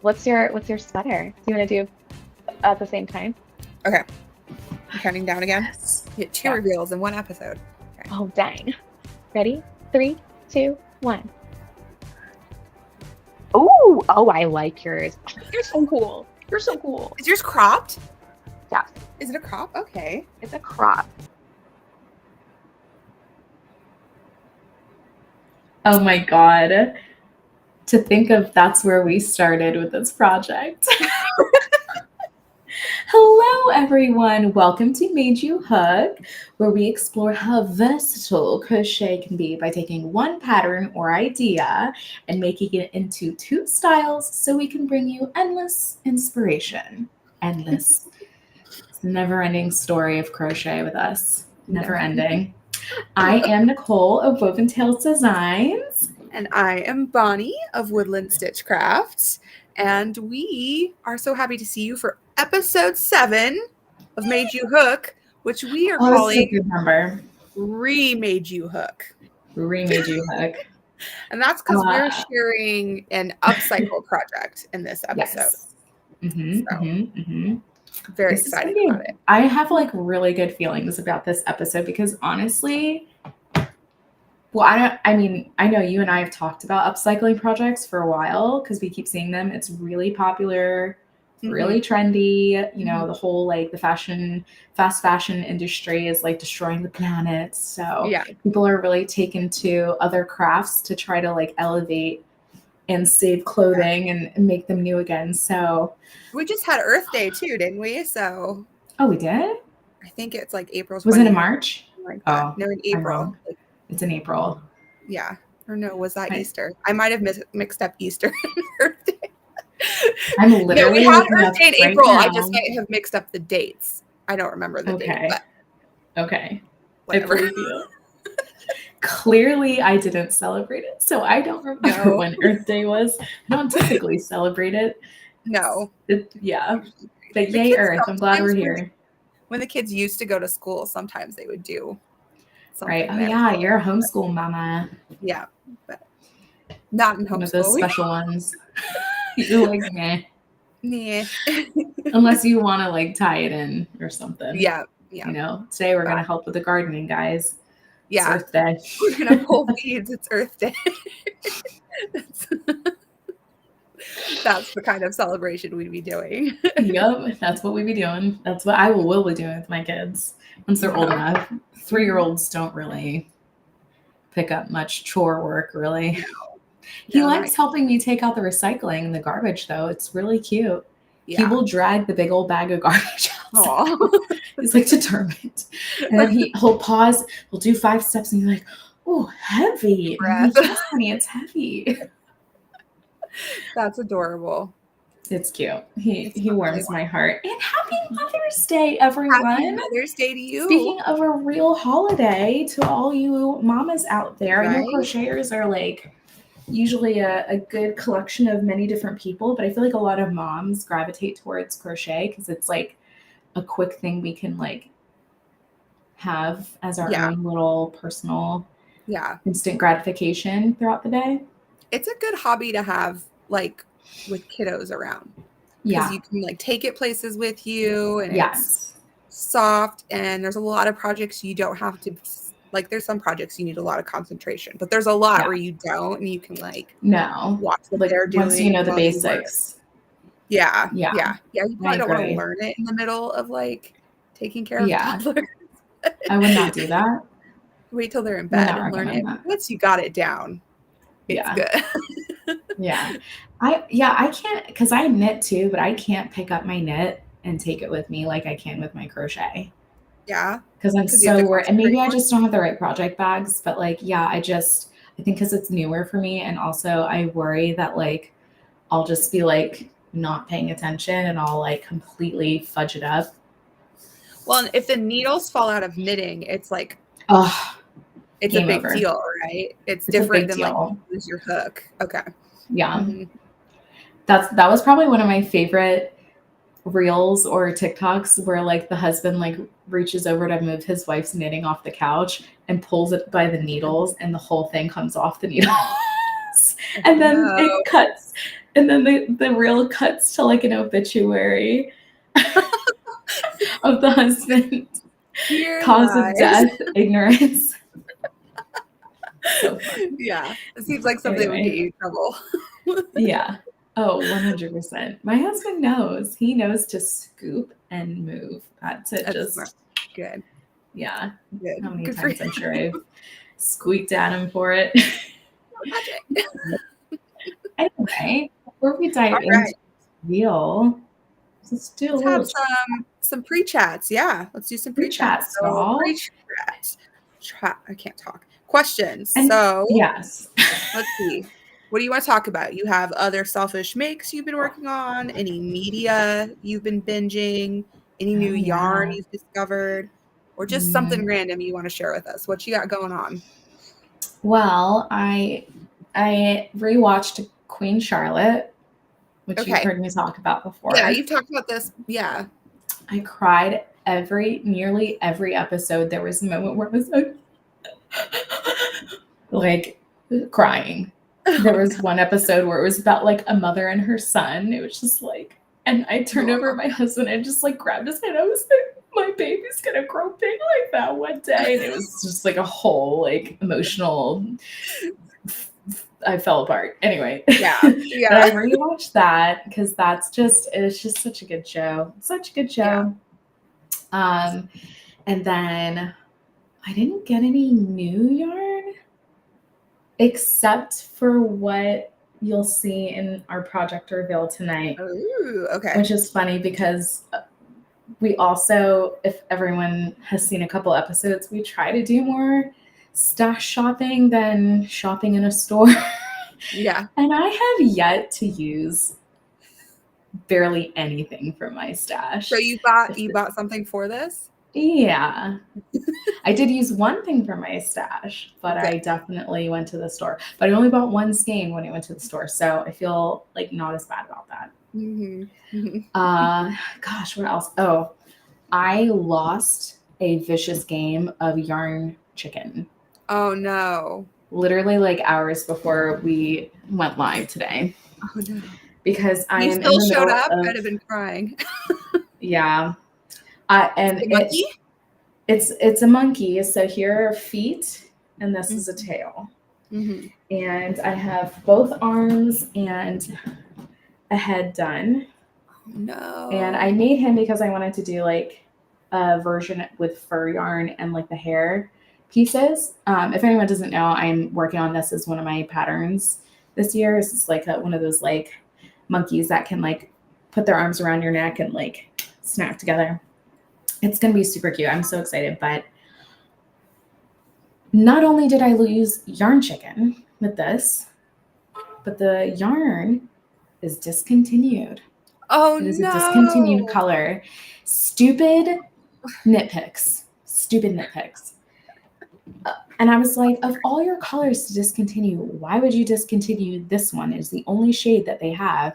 What's your sweater? Do you want to do at the same time? Okay. I'm counting down again. Yes. Get two reveals in one episode. Okay. Oh, dang. Ready? 3, 2, 1. Oh, I like yours. You're so cool. You're so cool. Is yours cropped? Yeah. Is it a crop? Okay. It's a crop. Oh my God. To think of that's where we started with this project. Hello, everyone. Welcome to Made You Hook, where we explore how versatile crochet can be by taking one pattern or idea and making it into 2 styles so we can bring you endless inspiration. Endless. It's a never-ending story of crochet with us. Never ending. I am Nicole of Woven Tales Designs. And I am Bonnie of Woodland Stitch Crafts. And we are so happy to see you for episode 7 of Made You Hook, which we are calling That's a good number. Remade You Hook. Remade You Hook. And that's because we're sharing an upcycle project in this episode. Yes. Very excited about it. I have like really good feelings about this episode because honestly, I know you and I have talked about upcycling projects for a while because we keep seeing them. It's really popular, really trendy. You know, the whole like the fast fashion industry is like destroying the planet. So people are really taken to other crafts to try to like elevate and save clothing and make them new again. So we just had Earth Day too, didn't we? So we did? I think it's like April. Was it in March? Like no, in April. It's in April. Yeah. Or no, was that Easter? I might have mixed up Easter and Earth Day. I'm literally we had Earth Day in April. Now. I just might have mixed up the dates. I don't remember the date. But okay. Whatever. I believe you. Clearly, I didn't celebrate it, so I don't remember when Earth Day was. I don't typically celebrate it. No. But yay, Earth. I'm glad we're here. When the kids used to go to school, sometimes they would do right. Oh, yeah. You're a homeschool mama. Yeah. But not in homeschool. One of those special ones. You're like, meh. Yeah. Unless you want to like tie it in or something. Yeah. You know, today we're going to help with the gardening, guys. Yeah. It's Earth Day. We're going to pull weeds. It's Earth Day. That's the kind of celebration we'd be doing. Yep, that's what we'd be doing. That's what I will be doing with my kids once they're old enough. 3-year-olds don't really pick up much chore work, really. No. He likes helping me take out the recycling and the garbage, though. It's really cute. Yeah. He will drag the big old bag of garbage out. He's like determined. And then he'll pause, he'll do 5 steps, and he's like, oh, heavy. Like, yes, honey, it's heavy. That's adorable. It's cute. He warms my heart. And happy Mother's Day, everyone. Happy Mother's Day to you. Speaking of a real holiday, to all you mamas out there, I know crocheters are like usually a good collection of many different people, but I feel like a lot of moms gravitate towards crochet because it's like a quick thing we can like have as our own little personal instant gratification throughout the day. It's a good hobby to have like with kiddos around. Because you can like take it places with you and it's soft, and there's a lot of projects you don't have to like, there's some projects you need a lot of concentration, but there's a lot where you don't, and you can like watch what they're doing. Once you know the basics. Yeah. You probably don't want to learn it in the middle of like taking care of toddlers. I would not do that. Wait till they're in bed and learn it. Once you got it down, it's good. I can't, because I knit too, but I can't pick up my knit and take it with me like I can with my crochet. Yeah. Because I'm so worried. And maybe I just don't have the right project bags, but like, I think because it's newer for me. And also I worry that like, I'll just be like not paying attention and I'll like completely fudge it up. Well, and if the needles fall out of knitting, it's like, it's a big deal, right? It's different than like lose your hook. Okay. Yeah. That was probably one of my favorite reels or TikToks where like the husband like reaches over to move his wife's knitting off the couch and pulls it by the needles and the whole thing comes off the needles. And then it cuts And then the reel cuts to like an obituary of the husband. Dear Cause of lies. death, ignorance. So fun. Yeah. It seems like something that would get you in trouble. Yeah. Oh, 100%. My husband knows. He knows to scoop and move. That's it. That's Just smart. Good. yeah. Good. How many Good for times you. I'm sure I've squeaked at him for it. Magic. Anyway, before we dive All into right. the reel, let's do a Let's little have some pre-chats. Yeah, let's do some pre-chats. pre-chats, y'all. Pre-chats. I can't talk. Questions. And so yes. let's see. What do you want to talk about? You have other selfish makes you've been working on? Any media you've been binging? Any new yarn you've discovered? Or just something random you want to share with us? What you got going on? Well, I rewatched Queen Charlotte, which you've heard me talk about before. Yeah, you've talked about this. Yeah. I cried nearly every episode. There was a moment where I was like crying. There was one episode where it was about like a mother and her son. It was just like, and I turned over to my husband and just like grabbed his hand. I was like, my baby's gonna grow big like that one day. And it was just like a whole like emotional, I fell apart. Anyway. Yeah. But I rewatched that because it's just such a good show. Such a good show. Yeah. And then I didn't get any new yarn except for what you'll see in our project reveal tonight. Ooh, okay. Which is funny because we also, if everyone has seen a couple episodes, we try to do more stash shopping than shopping in a store. Yeah. And I have yet to use barely anything from my stash. So you bought something for this? Yeah. I did use one thing from my stash, but I definitely went to the store. But I only bought one skein when I went to the store, so I feel like not as bad about that. Gosh, what else? Oh, I lost a vicious game of yarn chicken. Oh no. Literally like hours before we went live today. Oh no. Because I am still in the showed middle up. of, I'd have been crying. Yeah. And it's a monkey. So here are feet and this is a tail. And I have both arms and a head done. Oh, no. And I made him because I wanted to do like a version with fur yarn and like the hair pieces. If anyone doesn't know, I'm working on this as one of my patterns this year. It's like one of those like monkeys that can like put their arms around your neck and like snap together. It's going to be super cute. I'm so excited. But not only did I lose yarn chicken with this, but the yarn is discontinued. Oh, it is a discontinued color. Stupid nitpicks. And I was like, of all your colors to discontinue, why would you discontinue this one? It's the only shade that they have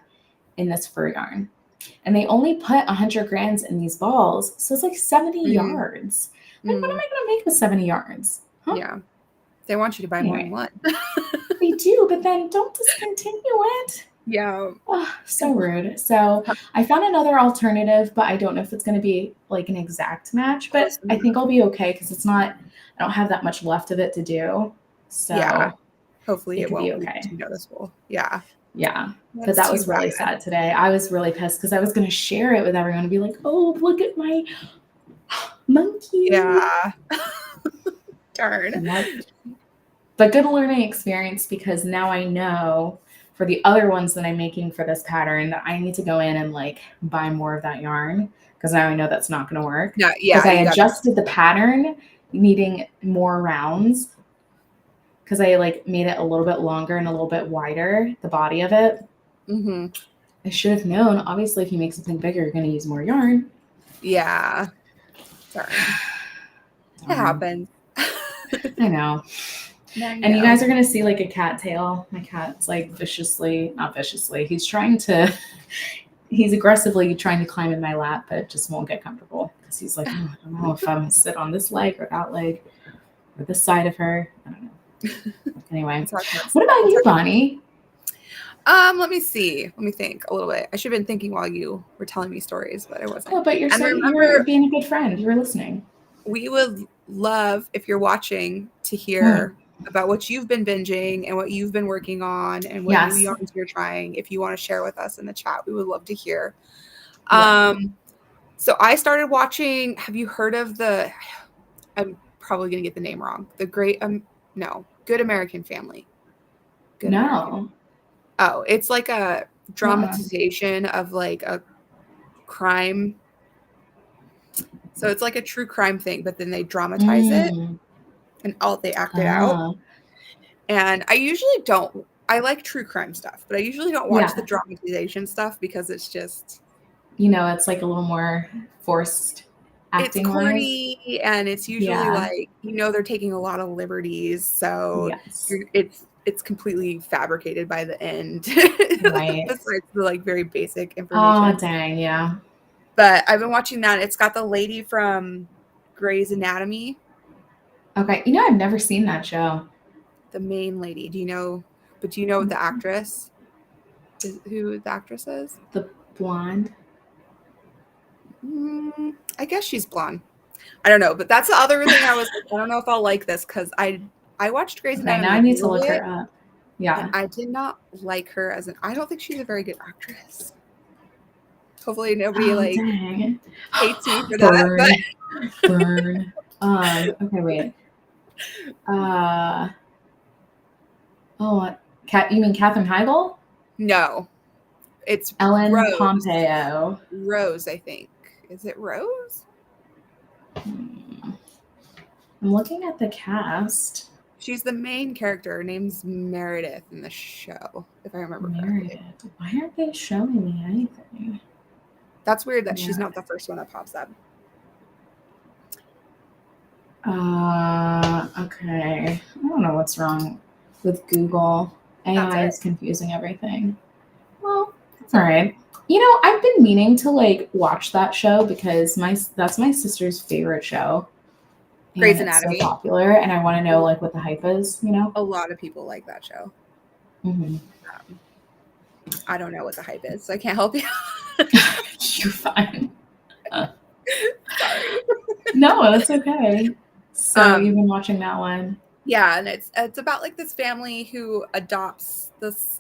in this fur yarn. And they only put 100 grams in these balls. So it's like 70 yards. Like, what am I going to make with 70 yards? Huh? Yeah. They want you to buy more than one. They do, but then don't discontinue it. Yeah. Oh, so rude. So I found another alternative, but I don't know if it's going to be like an exact match, but I think I'll be okay because it's not, I don't have that much left of it to do. So yeah. Hopefully it won't be okay. Be too noticeable. Yeah. Yeah. But that was really sad today. I was really pissed because I was going to share it with everyone and be like, oh, look at my monkey. Yeah. Darn. But good learning experience because now I know for the other ones that I'm making for this pattern that I need to go in and like buy more of that yarn because now I know that's not going to work. Yeah. Because I adjusted the pattern needing more rounds because I like made it a little bit longer and a little bit wider, the body of it. I should have known. Obviously, if you make something bigger, you're going to use more yarn. Yeah. Sorry. It happens. I know. And you guys are going to see like a cat tail. My cat's like not viciously. He's aggressively trying to climb in my lap, but just won't get comfortable. Because he's like, oh, I don't know if I'm going to sit on this leg or that leg or this side of her. I don't know. Anyway, what about you, Bonnie? Let me see. Let me think a little bit. I should have been thinking while you were telling me stories, but I wasn't. Oh, but you're being a good friend. You're listening. We would love, if you're watching, to hear about what you've been binging and what you've been working on and what new yarns you're trying. If you want to share with us in the chat, we would love to hear. So I started watching, have you heard of I'm probably going to get the name wrong. Good American Family. Good American. Oh, it's like a dramatization of like a crime. So it's like a true crime thing, but then they dramatize it and they act it out. And I usually I like true crime stuff, but I usually don't watch the dramatization stuff because it's just, it's like a little more forced acting. It's corny and it's usually like, they're taking a lot of liberties. So it's completely fabricated by the end. Right. Besides the like very basic information. Oh, dang. Yeah. But I've been watching that. It's got the lady from Grey's Anatomy. Okay. I've never seen that show. The main lady. Do you know the actress? Who the actress is? The blonde? I guess she's blonde. I don't know. But that's the other thing I was like, I don't know if I'll like this because I watched Grey's Anatomy. Now I need to look her up. Yeah. And I did not like her I don't think she's a very good actress. Hopefully nobody hates me for that. Burn. Okay, wait. You mean Katherine Heigl? No. It's Ellen Rose. Pompeo. Rose, I think. Is it Rose? I'm looking at the cast. She's the main character. Her name's Meredith in the show, if I remember correctly. Why aren't they showing me anything? That's weird that she's not the first one that pops up. Okay. I don't know what's wrong with Google. AI is confusing everything. Well, all right. I've been meaning to like watch that show because that's my sister's favorite show. Grey's Anatomy. It's so popular, and I want to know like what the hype is. A lot of people like that show. Mm-hmm. I don't know what the hype is, so I can't help you. You're fine. Sorry. No, that's okay. So you've been watching that one? Yeah, and it's about like this family who adopts this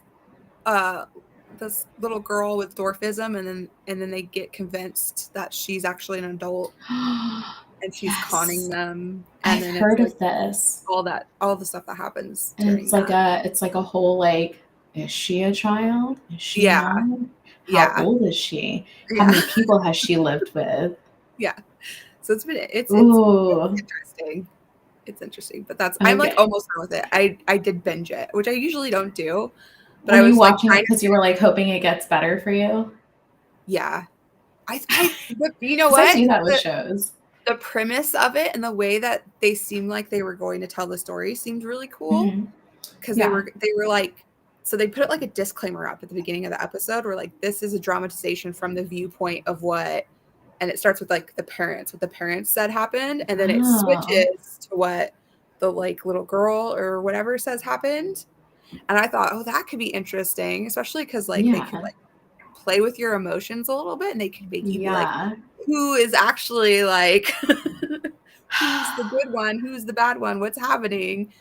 little girl with dwarfism, and then they get convinced that she's actually an adult, and she's conning them. And I've heard of this. All the stuff that happens. And it's like a whole like, is she a child? Is she not? How old is she? How many people has she lived with? Yeah. So it's interesting. It's interesting, but I'm like almost done with it. I did binge it, which I usually don't do. But I was watching it because you were like hoping it gets better for you. Yeah, but you know what? I do that with shows. The premise of it and the way that they seemed like they were going to tell the story seemed really cool because they were like, so they put it like a disclaimer up at the beginning of the episode where like this is a dramatization from the viewpoint of what, and it starts with like what the parents said happened, and then it switches to what the like little girl or whatever says happened. And I thought, that could be interesting, especially because like they could like play with your emotions a little bit, and they could make you be like, who is actually like, who's the good one, who's the bad one, what's happening?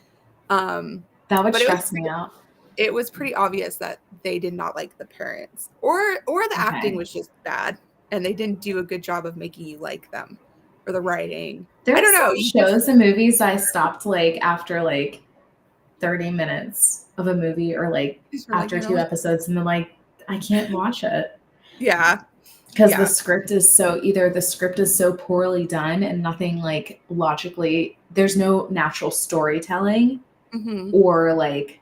That would stress me out. It was pretty obvious that they did not like the parents, or the acting was just bad, and they didn't do a good job of making you like them, or the writing. I don't know. Shows and movies I stopped like after like 30 minutes of a movie, or like after 2 episodes, and then like I can't watch it. Yeah. Because the script is so poorly done, and nothing like logically, there's no natural storytelling or like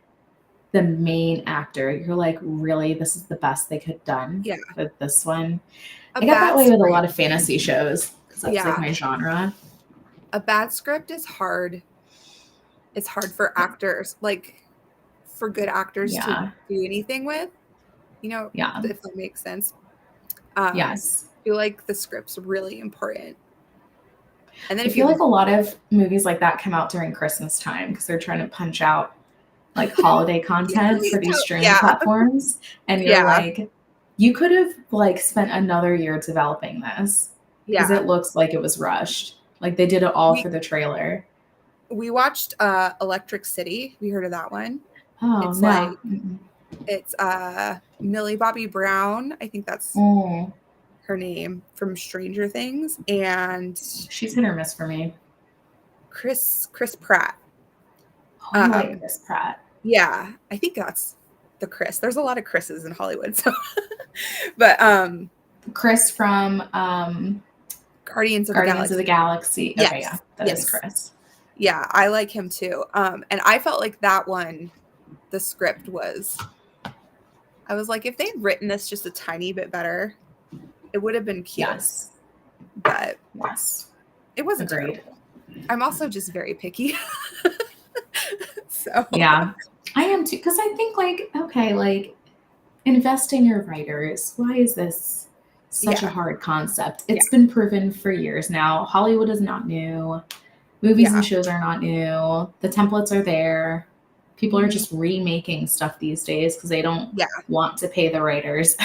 the main actor. You're like, really, this is the best they could have done with this one. I got that way with a lot of fantasy shows because that's like my genre. A bad script is hard. It's hard for actors, like for good actors to do anything with, if that makes sense. Yes. I feel like the script's really important. And then I feel like a lot of movies like that come out during Christmas time because they're trying to punch out like holiday content for these streaming Yeah. platforms. And you're Yeah. like, you could have like spent another year developing this because Yeah. it looks like it was rushed. Like they did it all We- for the trailer. We watched Electric City. We heard of that one. Oh, It's no. like it's Millie Bobby Brown. I think that's Mm. her name from Stranger Things, and She's hit or miss for me. Chris Pratt. Oh, I like Chris Pratt. Yeah, I think that's the Chris. There's a lot of Chris's in Hollywood, so but Chris from Guardians of the Galaxy. Yes. Okay, yeah, that is Chris. Yeah, I like him too. And I felt like that one, the script was, I was like, if they'd written this just a tiny bit better, it would have been cute. Yes. But yes, it wasn't agreed. terrible. I'm also just very picky. So yeah, I am too, because I think like, okay, like invest in your writers. Why is this such a hard concept? It's been proven for years now. Hollywood is not new. Movies and shows are not new. The templates are there. People are just remaking stuff these days because they don't want to pay the writers.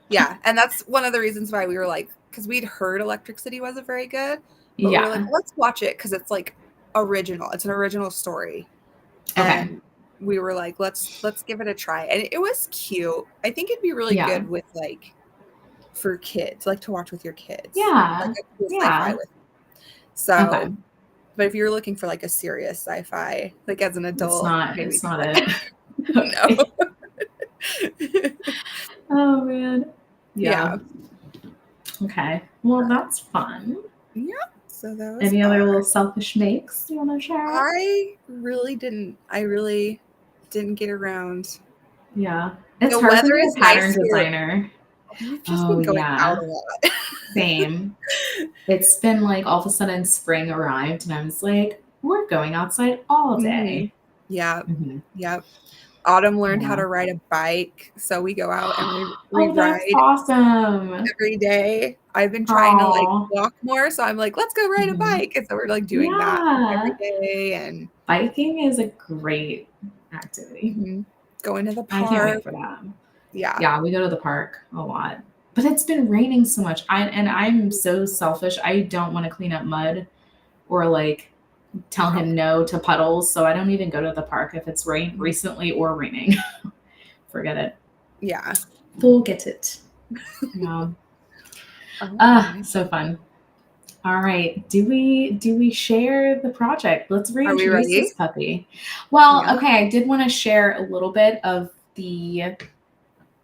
Yeah, and that's one of the reasons why we were like, because we'd heard Electric City wasn't very good, but we were like, let's watch it because it's like original. It's an original story. And we were like, let's give it a try. And it was cute. I think it'd be really good with like for kids, like to watch with your kids. Yeah. Like a cool sci-fi with. So but if you're looking for like a serious sci-fi, like as an adult, it's not it. No. Oh man. Yeah. Okay. Well, that's fun. Yeah. So that was any other little selfish makes you want to share? I really didn't get around. Yeah. It's the hard weather to be is a pattern nice designer. We've just been going out a lot. Same. It's been like all of a sudden spring arrived and I was like, we're going outside all day. Yeah. Yep. Autumn learned how to ride a bike, so we go out and we ride. Awesome. Every day. I've been trying to like walk more, so I'm like, let's go ride a bike. And so we're like doing that every day. And biking is a great activity. Going to the park. I can't wait for that. Yeah, we go to the park a lot, but it's been raining so much. I'm so selfish. I don't want to clean up mud or like tell him no to puddles, so I don't even go to the park if it's rained recently or raining. Forget it. Yeah, forget it. Yeah. So fun. All right, do we share the project? Let's reintroduce this puppy. Well, okay, I did want to share a little bit of the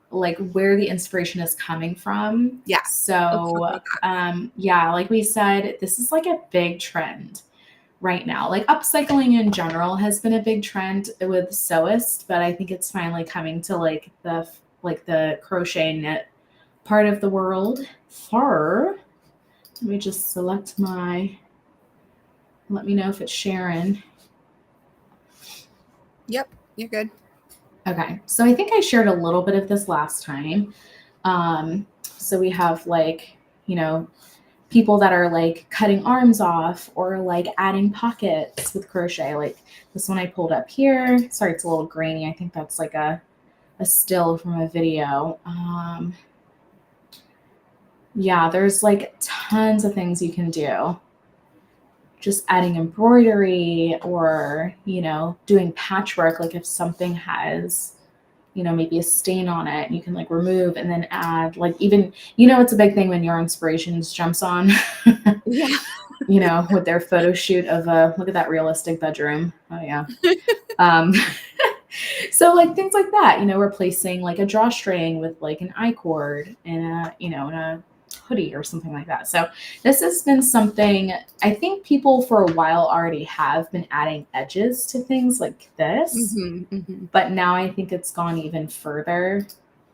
like where the inspiration is coming from. Yeah. So like we said, this is like a big trend right now. Like upcycling in general has been a big trend with sewists, but I think it's finally coming to like the crochet knit part of the world. Let me just select let me know if it's Sharon. Yep, you're good. Okay, so I think I shared a little bit of this last time. So we have like, people that are like cutting arms off or like adding pockets with crochet. Like this one I pulled up here. Sorry, it's a little grainy. I think that's like a still from a video. There's like tons of things you can do. Just adding embroidery or, doing patchwork. Like if something has, maybe a stain on it, you can like remove and then add like even, it's a big thing when Your Inspirations jumps on, with their photo shoot of look at that realistic bedroom. Oh yeah. So like things like that, replacing like a drawstring with like an I-cord and a hoodie or something like that. So this has been something I think people for a while already have been adding edges to things like this, but now I think it's gone even further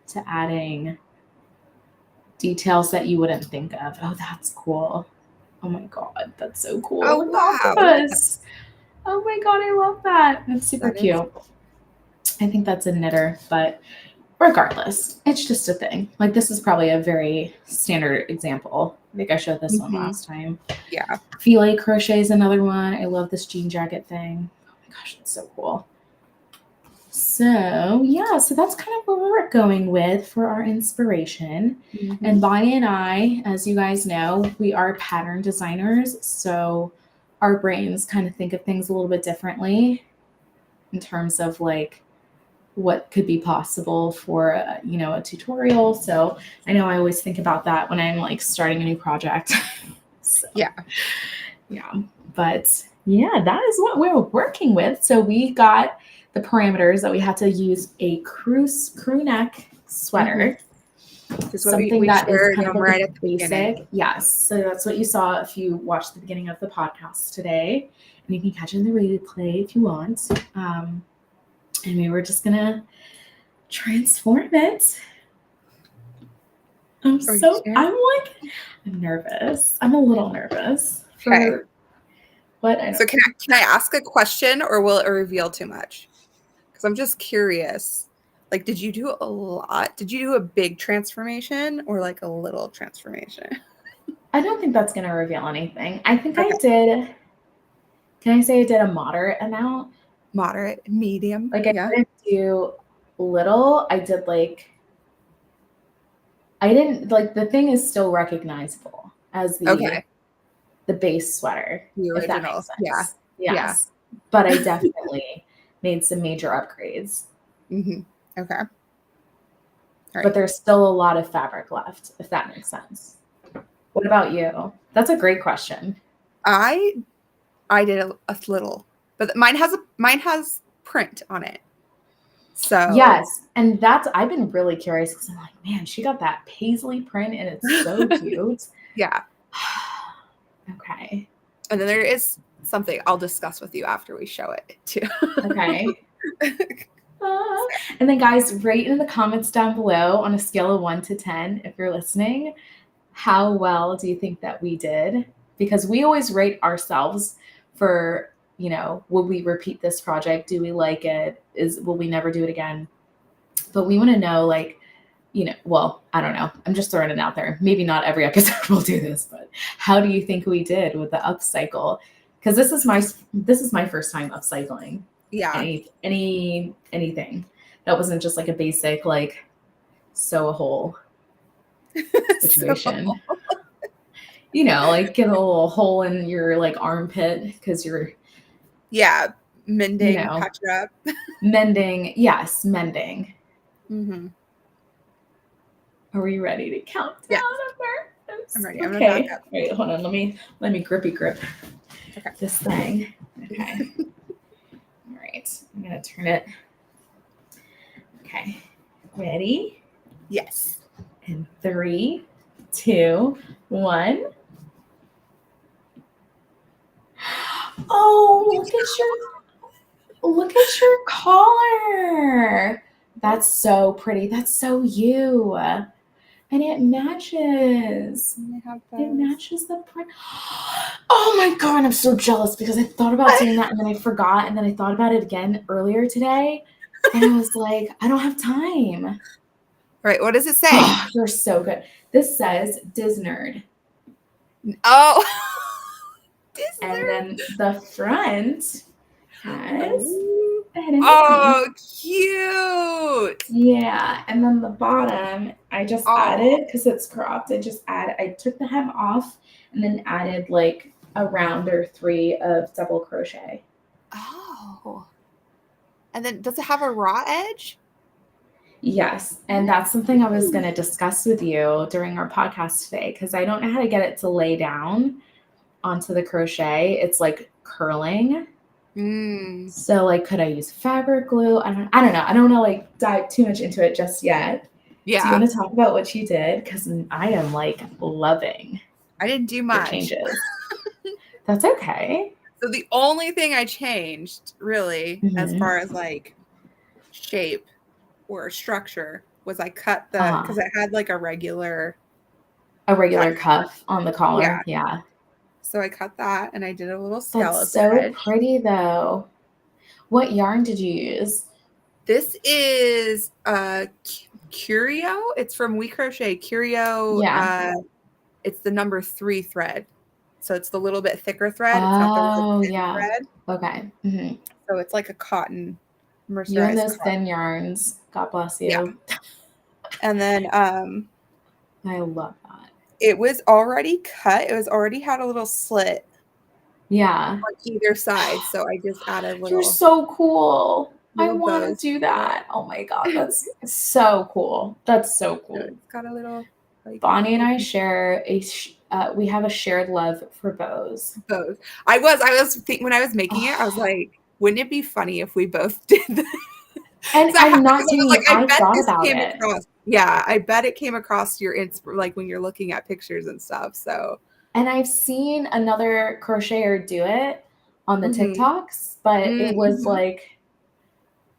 to adding details that you wouldn't think of. Oh, that's cool. Oh my God, that's so cool. Oh, wow. Octopus. Oh my God, I love that. That's super cute. I think that's a knitter, but regardless, it's just a thing. Like this is probably a very standard example. I think I showed this one last time. Yeah. Filet crochet is another one. I love this jean jacket thing. Oh my gosh, it's so cool. So yeah, so that's kind of what we're going with for our inspiration. Mm-hmm. And Bonnie and I, as you guys know, we are pattern designers. So our brains kind of think of things a little bit differently in terms of like what could be possible for a tutorial. So I know I always think about that when I'm like starting a new project. So, yeah. But yeah, that is what we're working with. So we got the parameters that we had to use a crew neck sweater. Something we that is kind of like right a at the basic. beginning. Yes. So that's what you saw if you watched the beginning of the podcast today. And you can catch it in the replay if you want. And we were just gonna transform it. I'm nervous. I'm a little nervous for what I don't. So can I ask a question, or will it reveal too much? Because I'm just curious. Like, did you do a lot? Did you do a big transformation or like a little transformation? I don't think that's going to reveal anything. I think I did. Can I say I did a moderate amount? Moderate, medium. Like I didn't do little. I did the thing is still recognizable as the base sweater. The original. If that makes sense. Yeah. Yes. Yeah. But I definitely made some major upgrades. Mm-hmm. Okay. All right. But there's still a lot of fabric left, if that makes sense. What about you? That's a great question. I did a little, but mine has print on it. So yes, and I've been really curious because I'm like, man, she got that paisley print and it's so cute. Yeah. Okay. And then there is something I'll discuss with you after we show it too. Okay. And then guys, rate in the comments down below on a scale of 1 to 10, if you're listening, how well do you think that we did? Because we always rate ourselves for, will we repeat this project? Do we like it? Will we never do it again? But we want to know, like, well, I don't know. I'm just throwing it out there. Maybe not every episode will do this, but how do you think we did with the upcycle? Because this is my first time upcycling. Yeah. Anything that wasn't just like a basic like sew a hole situation. Like get a little hole in your like armpit because you're mending, patch it up. Mending. Mm-hmm. Are we ready to count down? Yeah. I'm ready. I'm okay. Wait, hold on. Let me grip this thing. Okay. All right. I'm gonna turn it. Okay. Ready? Yes. And 3, 2, 1. Oh, look at your collar. That's so pretty. That's so you. And it matches. It matches the print. Oh my God, I'm so jealous because I thought about doing that and then I forgot. And then I thought about it again earlier today. And I was like, I don't have time. All right. What does it say? Oh, you're so good. This says Disnerd. Oh. And then the front has cute. Yeah. And then the bottom, I just added, because it's cropped, I took the hem off and then added like a round or 3 of double crochet. Oh. And then does it have a raw edge? Yes. And that's something I was going to discuss with you during our podcast today, because I don't know how to get it to lay down onto the crochet. It's like curling. So like, could I use fabric glue? I don't know. I don't want to like dive too much into it just yet. Yeah. Do you want to talk about what you did? Because I am like loving. I didn't do much changes. That's okay. So the only thing I changed really, as far as like shape or structure, was I cut because it had like a regular cuff on the collar. Yeah. So I cut that and I did a little scallop. That's so edge. Pretty though. What yarn did you use? This is Curio. It's from We Crochet. Curio. Yeah. It's the number 3 thread. So it's the little bit thicker thread. It's not the really thin thread. Okay. Mm-hmm. So it's like a cotton You and mercerized those cotton. thin yarns. God bless you. Yeah. And then I love that. it was already cut. It was already had a little slit Yeah. on either side. So I just added You're so cool. I want to bows. do that. Oh my God. That's so cool. That's so cool. It's got a little like Bonnie and I share we have a shared love for bows. bows. When I was making it, I was like, wouldn't it be funny if we both did that? And I'm not kidding you. I bet thought this about came it. across. Yeah, I bet it came across your like when you're looking at pictures and stuff. So, and I've seen another crocheter do it on the TikToks, but it was like,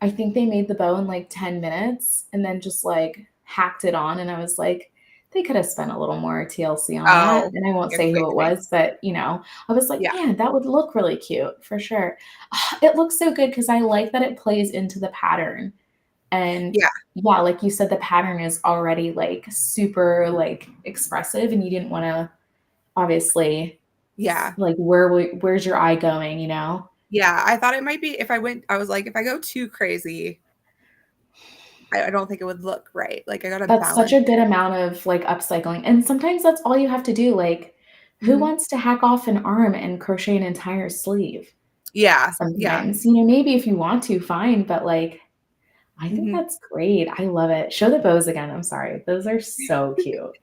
I think they made the bow in like 10 minutes and then just like hacked it on. And I was like, they could have spent a little more TLC on that. And I won't say who it was, but you know, I was like, man, that would look really cute for sure. It looks so good because I like that it plays into the pattern. And yeah, like you said, the pattern is already like super like expressive and you didn't want to obviously, like where's your eye going, you know? Yeah, I thought it might be I was like, if I go too crazy, I don't think it would look right. Like I gotta balance. That's such a good amount of like upcycling. And sometimes that's all you have to do. Like who wants to hack off an arm and crochet an entire sleeve? Yeah. Sometimes, you know, maybe if you want to, fine, but like I think that's great. I love it. Show the bows again. I'm sorry. Those are so cute.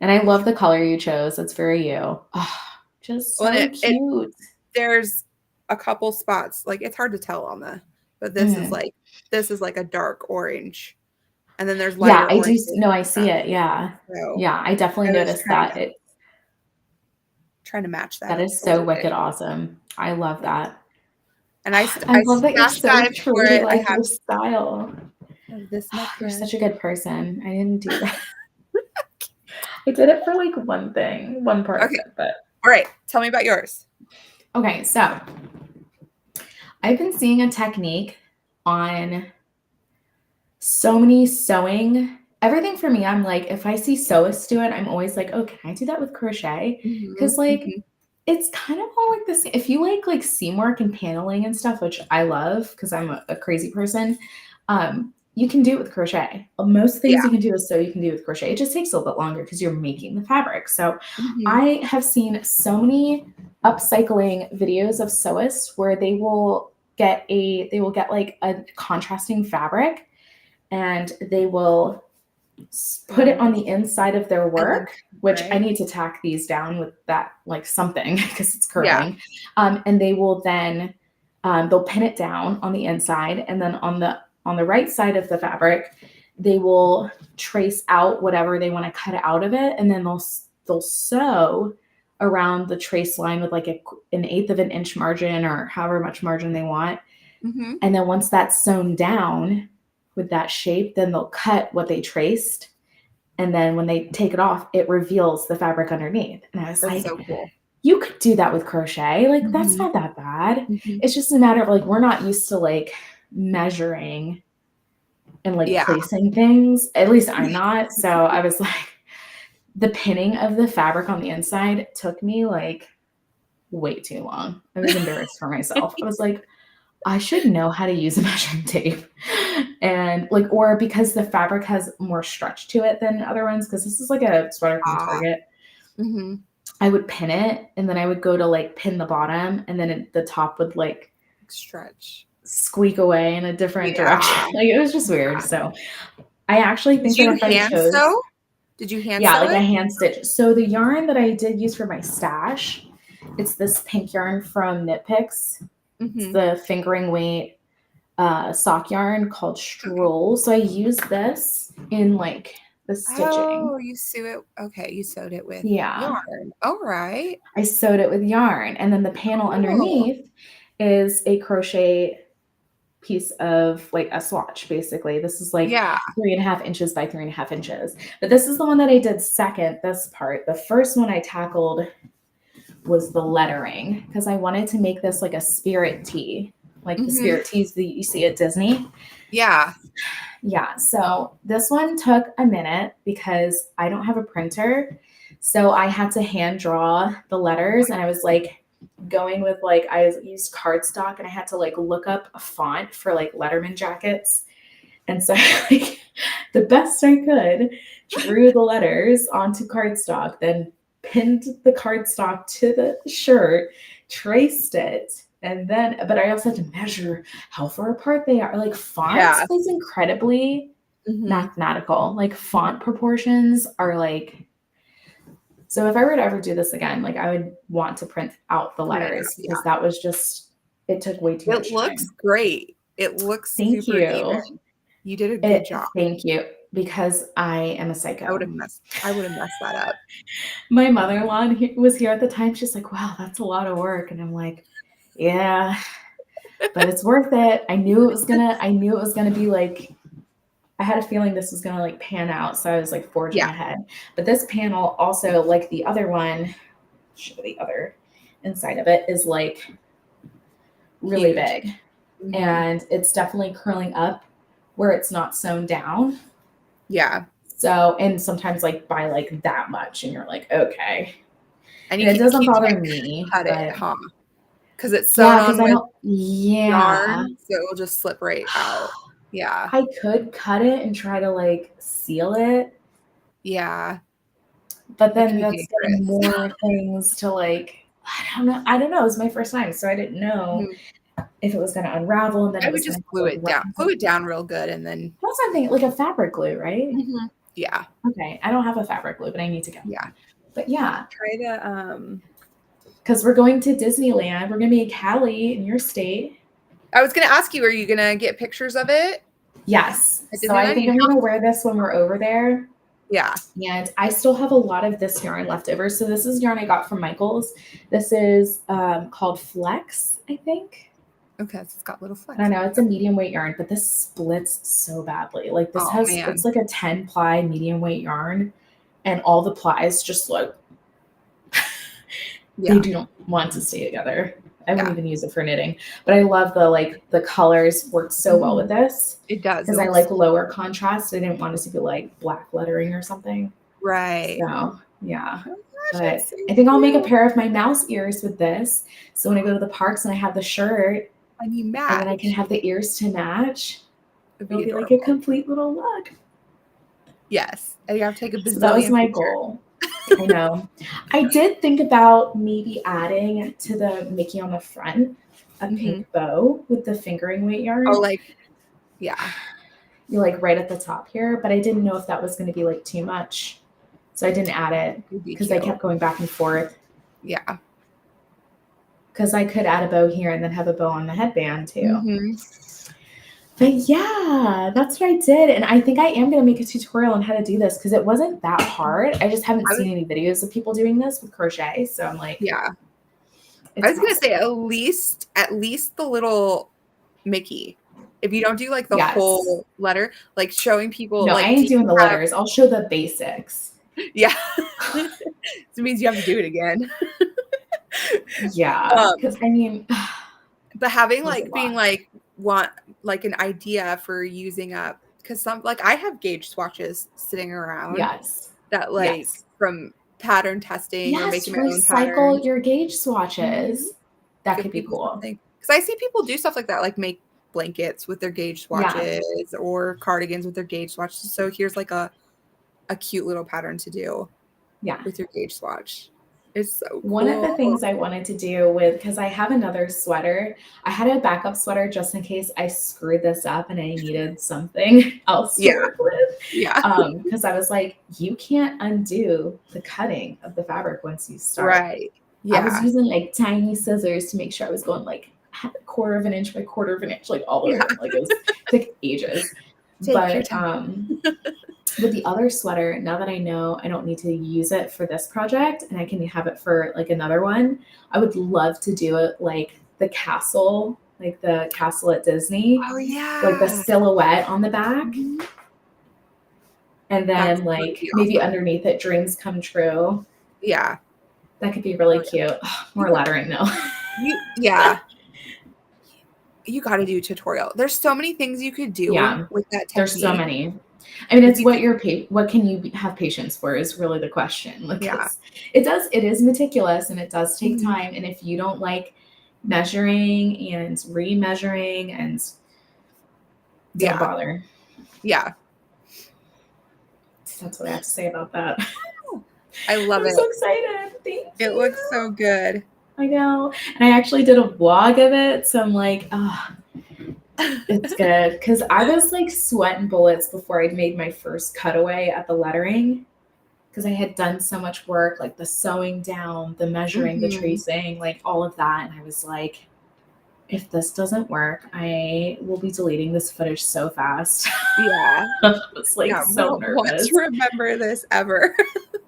And I love the color you chose. It's very you. Oh, just so cute. There's a couple spots, like it's hard to tell on but this is like a dark orange. And then there's lighter orange. Yeah, I do. No, I see it. Yeah. So yeah, I definitely noticed that. Trying to match that. That is so wicked awesome. I love that. And I love that you're so true to like your style. You're such a good person. I didn't do that. I did it for like one part of it, but all right. Tell me about yours. Okay, so I've been seeing a technique on so many sewing. Everything for me, I'm like, if I see sewists do it, I'm always like, oh, can I do that with crochet? Because like it's kind of all like this. If you like seam work and paneling and stuff, which I love because I'm a crazy person, you can do it with crochet. Most things you can do is sew, you can do with crochet. It just takes a little bit longer because you're making the fabric. So I have seen so many upcycling videos of sewists where they will get like a contrasting fabric and they will put it on the inside of their work, which I need to tack these down with that like something because it's curling. And they will then they'll pin it down on the inside, and then on the right side of the fabric they will trace out whatever they want to cut out of it, and then they'll sew around the trace line with like an 1/8 of an inch margin or however much margin they want. And then once that's sewn down with that shape, then they'll cut what they traced. And then when they take it off, it reveals the fabric underneath. And I was like, so cool. You could do that with crochet. Like, that's not that bad. It's just a matter of like, we're not used to like measuring and like placing things. At least I'm not. So I was like, the pinning of the fabric on the inside took me like way too long. I was embarrassed for myself. I was like, I should know how to use a measuring tape. And like, or because the fabric has more stretch to it than other ones, because this is like a sweater from Target. I would pin it and then I would go to like pin the bottom, and then the top would like squeak away in a different direction. Like it was just weird. So I actually think that if I chose, did you hand sew like it? a hand stitch. So the yarn that I did use for my stash, it's this pink yarn from Knit Picks. It's the fingering weight sock yarn called Stroll. So I use this in like the stitching. Oh, you sew it. Okay, you sewed it with yarn. All right. I sewed it with yarn, and then the panel underneath is a crochet piece of like a swatch. Basically, this is like 3.5 inches by 3.5 inches. But this is the one that I did second. This part, the first one I tackled was the lettering, because I wanted to make this like a spirit tee, like the spirit tees that you see at Disney. Yeah. So this one took a minute because I don't have a printer. So I had to hand draw the letters, and I was like, going with like, I used cardstock and I had to like look up a font for like Letterman jackets. And so like the best I could, drew the letters onto cardstock, then pinned the cardstock to the shirt, traced it, and then, but I also had to measure how far apart they are. Like fonts is incredibly mathematical. Like font proportions are like, so if I were to ever do this again, like I would want to print out the letters because that was just, it took way too much time. It looks great. It looks Thank super you. even. You did a good job. Thank you. Because I am a psycho. I would have messed that up. My mother-in-law was here at the time. She's like, wow, that's a lot of work. And I'm like, yeah, but it's worth it. I knew it was gonna be like, I had a feeling this was gonna like pan out. So I was like forging ahead. But this panel also, like the other one, show the other inside of it, is like really big. And it's definitely curling up where it's not sewn down. Yeah. So, and sometimes like by like that much, and you're like, okay. And it doesn't bother me. Cut it, huh? Because it's sewn on with yarn, so it will just slip right out. Yeah. I could cut it and try to like seal it. Yeah. But then that's getting more things to like, I don't know. It was my first time, so I didn't know if it was going to unravel. And then I would just glue it down real good, and then that's something like a fabric glue, right? Yeah. Okay. I don't have a fabric glue, but I need to go. Yeah. But yeah. Try to because we're going to Disneyland. We're gonna be in Cali in your state. I was gonna ask you, are you gonna get pictures of it? Yes. So I think I'm gonna wear this when we're over there. Yeah. And I still have a lot of this yarn left over. So this is yarn I got from Michael's. This is called Flex, I think. Okay, so it's got little flex. I don't know, it's a medium weight yarn, but this splits so badly. Like this it's like a 10 ply medium weight yarn, and all the plies just like they do not want to stay together. I wouldn't even use it for knitting, but I love the colors work so well with this. It does. Because I like lower contrast. I didn't want it to be like black lettering or something. Right. So yeah. Oh gosh, but I think I'll make a pair of my mouse ears with this. So when I go to the parks and I have the shirt, and you match, and then I can have the ears to match. It'll be adorable. like a complete little look. Yes. And you have to take a bazillion. So that was my goal. I know. I did think about maybe adding to the Mickey on the front a pink bow with the fingering weight yarn. Oh, like, yeah. You're like right at the top here, but I didn't know if that was going to be like too much. So I didn't add it because I kept going back and forth. Yeah. Because I could add a bow here and then have a bow on the headband too. But yeah, that's what I did. And I think I am going to make a tutorial on how to do this because it wasn't that hard. I just haven't seen any videos of people doing this with crochet. So I'm like, yeah. I was going to say at least the little Mickey. If you don't do like the whole letter, like showing people. No, like, I ain't doing the letters. I'll show the basics. Yeah. It means you have to do it again. Yeah. Because I mean. But having like being like want like an idea for using up, because some like I have gauge swatches sitting around. Yes. That like from pattern testing or making my own pattern. Recycle your gauge swatches. That Give could be cool. Because I see people do stuff like that, like make blankets with their gauge swatches or cardigans with their gauge swatches. So here's like a cute little pattern to do. Yeah. With your gauge swatch. It's so cool. One of the things I wanted to do with, because I have another sweater, I had a backup sweater just in case I screwed this up and I needed something else to work with. Yeah. Because I was like, you can't undo the cutting of the fabric once you start. Right. Yeah. I was using like tiny scissors to make sure I was going like a quarter of an inch by quarter of an inch, like all over. Like it took ages. With the other sweater, now that I know I don't need to use it for this project and I can have it for like another one, I would love to do it like the castle, like the castle at Disney. Oh yeah. Like the silhouette on the back. And then maybe underneath it, dreams come true. Yeah. That could be really cute. More lettering though. you got to do a tutorial. There's so many things you could do with that technique. There's so many. I mean, it's what can you have patience for is really the question. Like, it is meticulous and it does take time. And if you don't like measuring and remeasuring and don't bother. Yeah. That's what I have to say about that. I love it. I'm so excited. Thank you. It looks so good. I know. And I actually did a vlog of it. So I'm like, it's good. Because I was like sweating bullets before I'd made my first cutaway at the lettering. Because I had done so much work, like the sewing down, the measuring, the tracing, like all of that. And I was like, if this doesn't work, I will be deleting this footage so fast. Yeah. I was like so nervous. Want to remember this ever.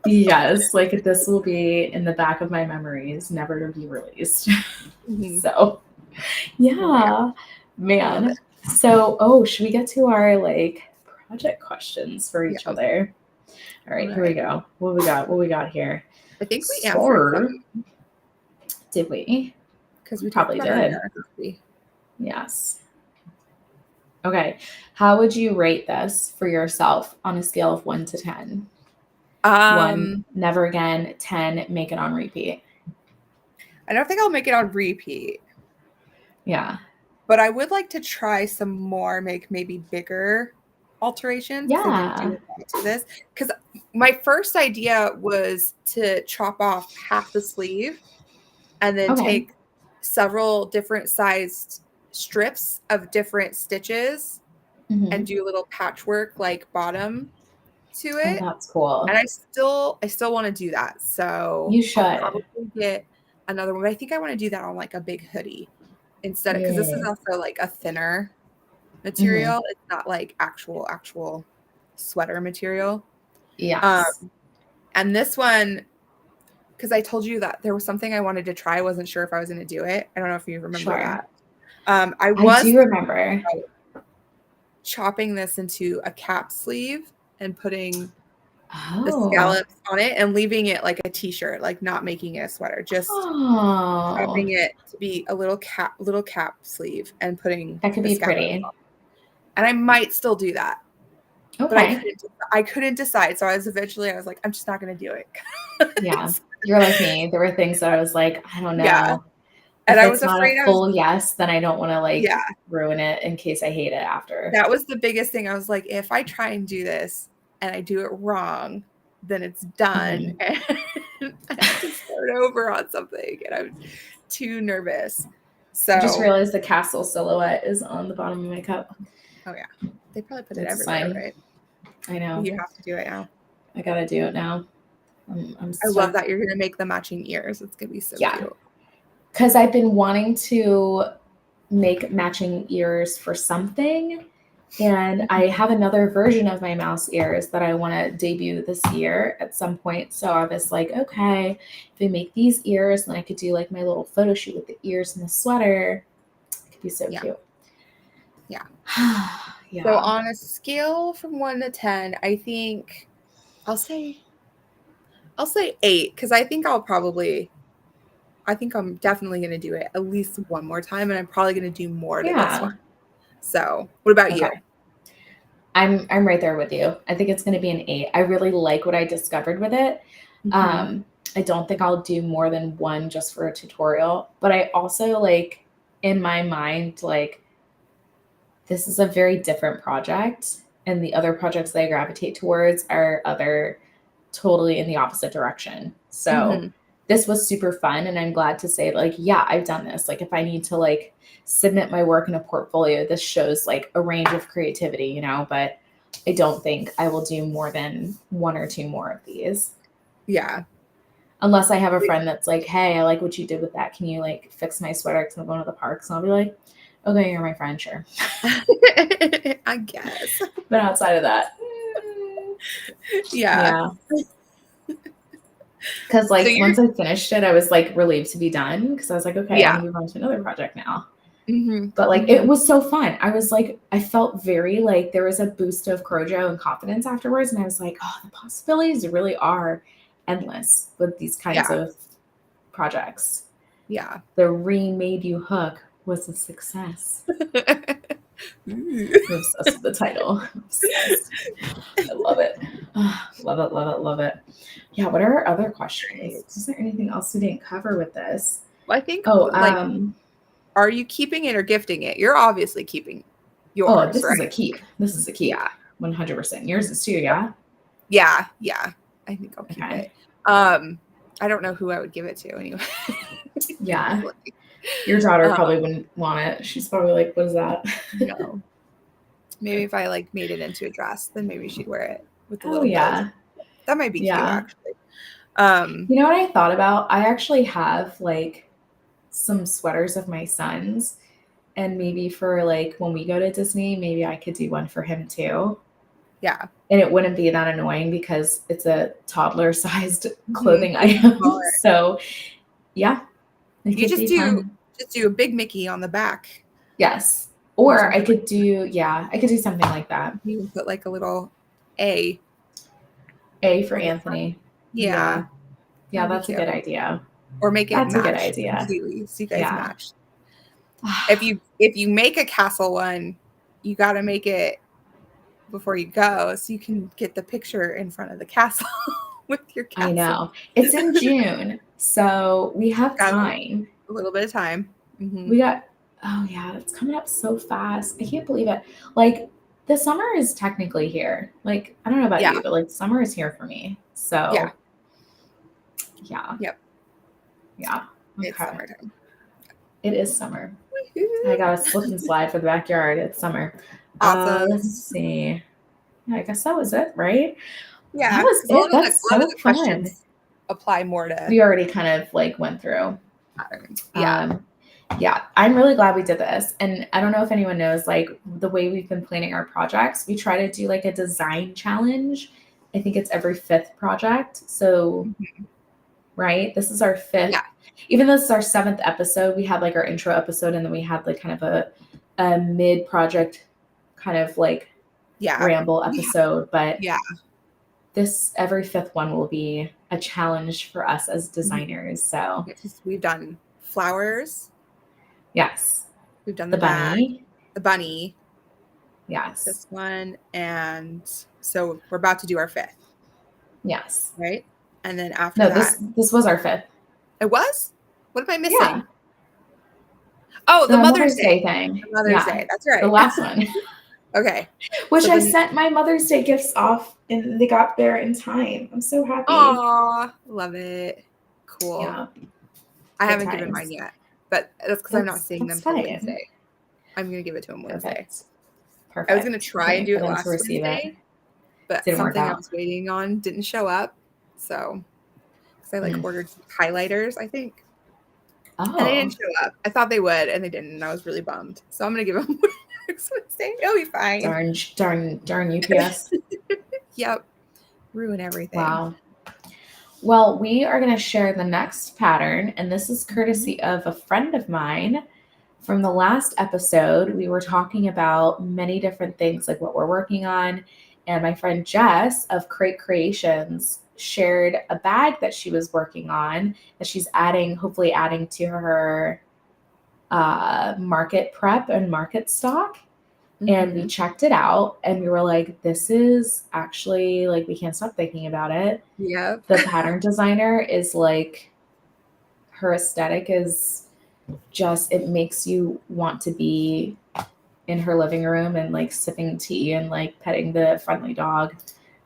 Yes, like this will be in the back of my memories, never to be released. So, yeah, man. So, should we get to our like project questions for each other? All right, here we go. What we got here? I think we answered them. Did we? Because we probably did. Yes. Okay. How would you rate this for yourself on a scale of 1 to 10? 1, never again. 10, make it on repeat. I don't think I'll make it on repeat. Yeah. But I would like to try some more, make maybe bigger alterations. Yeah. To this. Because my first idea was to chop off half the sleeve and then take several different sized strips of different stitches and do a little patchwork like bottom to it. Oh, that's cool. And I still want to do that. So you should I'll probably get another one. But I think I want to do that on like a big hoodie instead because this is also like a thinner material. It's not like actual sweater material. Yeah. And this one, because I told you that there was something I wanted to try. I wasn't sure if I was going to do it. I don't know if you remember that. I do remember chopping this into a cap sleeve and putting the scallops on it and leaving it like a t-shirt, like not making it a sweater, just chopping it to be a little cap sleeve and putting that could be pretty. And I might still do that. Okay. But I couldn't decide. So I was like, I'm just not going to do it. Yeah. You're like me. There were things that I was like, I don't know. Yeah. And I was afraid not a full yes, then I don't want to like ruin it in case I hate it after. That was the biggest thing. I was like, if I try and do this and I do it wrong, then it's done. And I have to start over on something. And I'm too nervous. So I just realized the castle silhouette is on the bottom of my cup. Oh yeah. They probably put it everywhere, right? I know. You have to do it now. I gotta do it now. I love that you're gonna make the matching ears. It's gonna be so cute. Because I've been wanting to make matching ears for something. And I have another version of my mouse ears that I want to debut this year at some point. So I was like, okay, if I make these ears, then I could do like my little photo shoot with the ears and the sweater. It could be so cute. Yeah. So on a scale from 1 to 10, I think I'll say 8 because I think I'm definitely going to do it at least one more time, and I'm probably going to do more to this one. So what about you? I'm right there with you. I think it's going to be an 8. I really like what I discovered with it. I don't think I'll do more than one just for a tutorial, but I also like in my mind, like this is a very different project, and the other projects that I gravitate towards are totally in the opposite direction. So this was super fun, and I'm glad to say like, yeah, I've done this. Like if I need to like submit my work in a portfolio, this shows like a range of creativity, you know, but I don't think I will do more than 1 or 2 more of these. Yeah. Unless I have a friend that's like, hey, I like what you did with that. Can you like fix my sweater because I'm going to the parks? And I'll be like, okay, you're my friend, sure. I guess. But outside of that. Yeah. Because like once I finished it, I was like relieved to be done because I was like, okay, I'm gonna move on to another project now. But like it was so fun. I was like, I felt very like there was a boost of crojo and confidence afterwards, and I was like, oh, the possibilities really are endless with these kinds of projects. Yeah, the remade you hook. was a success. Ooh. I'm obsessed with the title. Obsessed. I love it. Love it, love it, love it. Yeah, what are our other questions? Is there anything else we didn't cover with this? Well, I think Oh, are you keeping it or gifting it? You're obviously keeping yours, this right? is a keep. This is a keep. Yeah. 100%. Yours is too, yeah? Yeah. I think I'll keep Okay. it. I don't know who I would give it to anyway. Yeah. Your daughter probably wouldn't want it. She's probably like, what is that? No. Maybe if I like made it into a dress, then maybe she'd wear it with the little yeah. bows. That might be cute, actually. You know what I thought about? I actually have like some sweaters of my son's, and maybe for like when we go to Disney, maybe I could do one for him too. Yeah. And it wouldn't be that annoying because it's a toddler sized clothing item. So yeah. You just do a big Mickey on the back. Yes. Or I could do something like that. You can put like a little A for Anthony. Yeah. Yeah, that's a good idea. Or make it that's match a good idea. Completely, so you guys match. If you make a castle one, you got to make it before you go so you can get the picture in front of the castle with your castle. I know. It's in June, so we have time. A little bit of time. Mm-hmm. It's coming up so fast. I can't believe it. Like the summer is technically here. Like I don't know about you, but like summer is here for me. So yeah. Yep. Yeah. Okay. It's summertime. It is summer. I got a slip and slide for the backyard. It's summer. Awesome. Let's see. Yeah, I guess that was it, right? Yeah. That was it. That's so fun. Apply more to. We already kind of like went through. Yeah, I'm really glad we did this. And I don't know if anyone knows, like the way we've been planning our projects, we try to do like a design challenge. I think it's every 5th project. So, right, this is our 5th. Yeah. Even though this is our 7th episode, we had like our intro episode and then we had like kind of a mid project kind of like ramble episode. But this every 5th one will be a challenge for us as designers. So we've done flowers. Yes. We've done the bunny. The bunny. Yes. This one. And so we're about to do our 5th. Yes. Right? And then after that. This was our 5th. It was? What am I missing? Yeah. Oh, the Mother's Day thing. The Mother's Day. That's right. The last one. Okay. Which I sent my Mother's Day gifts off and they got there in time. I'm so happy. Aw, love it. Cool. Yeah. I haven't given mine yet, but that's because I'm not seeing them till Wednesday. I'm going to give it to them Wednesday. Perfect. I was going to try and do it last Wednesday, but something I was waiting on didn't show up. So, because I ordered highlighters, I think. Oh. And they didn't show up. I thought they would, and they didn't. And I was really bummed. So I'm going to give them next Wednesday. It'll be fine. Darn UPS. Yep. Ruin everything. Wow. Well, we are going to share the next pattern, and this is courtesy of a friend of mine. From the last episode, we were talking about many different things, like what we're working on, and my friend Jess of Crate Creations shared a bag that she was working on that she's hopefully adding to her market prep and market stock. And we checked it out and we were like, this is actually like, we can't stop thinking about it. Yeah. The pattern designer is like, her aesthetic is just, it makes you want to be in her living room and like sipping tea and like petting the friendly dog.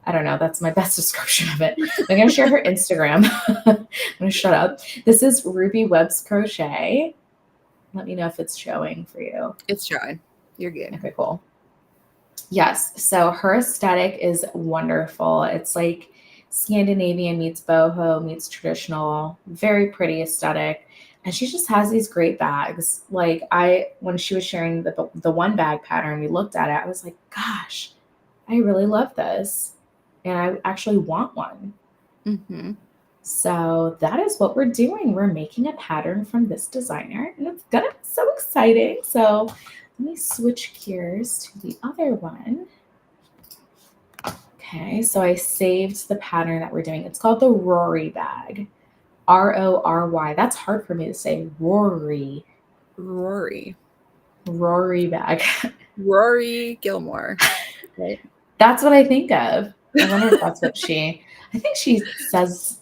I don't know. That's my best description of it. I'm going to share her Instagram. I'm going to shut up. This is Ruby Webb's Crochet. Let me know if it's showing for you. It's showing. You're good. Okay, cool. Yes. So her aesthetic is wonderful. It's like Scandinavian meets boho meets traditional, very pretty aesthetic. And she just has these great bags. Like when she was sharing the one bag pattern, we looked at it. I was like, gosh, I really love this. And I actually want one. Mm-hmm. So that is what we're doing. We're making a pattern from this designer and it's gonna be so exciting. So let me switch gears to the other one. Okay, so I saved the pattern that we're doing. It's called the Rory bag. Rory. That's hard for me to say. Rory. Rory bag. Rory Gilmore. Right? That's what I think of. I wonder if that's what I think she says,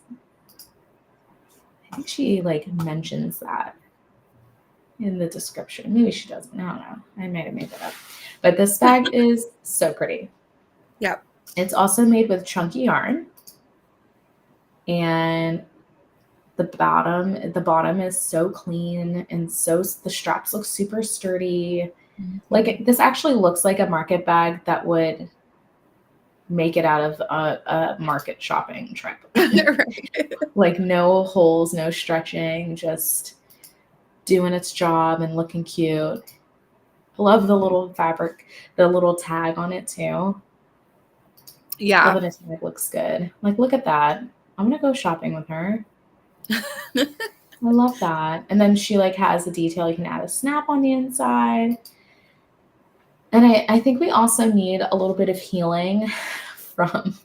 I think she like mentions that in the description. Maybe she doesn't. I don't know. I might have made that up. But this bag is so pretty. Yep. It's also made with chunky yarn. And the bottom is so clean, and so the straps look super sturdy. Like this actually looks like a market bag that would make it out of a market shopping trip. Right. Like no holes, no stretching, just doing its job and looking cute. I love the little fabric, the little tag on it too. Yeah. Love it. It looks good. Like, look at that. I'm gonna go shopping with her. I love that. And then she like has a detail. You can add a snap on the inside. And I think we also need a little bit of healing from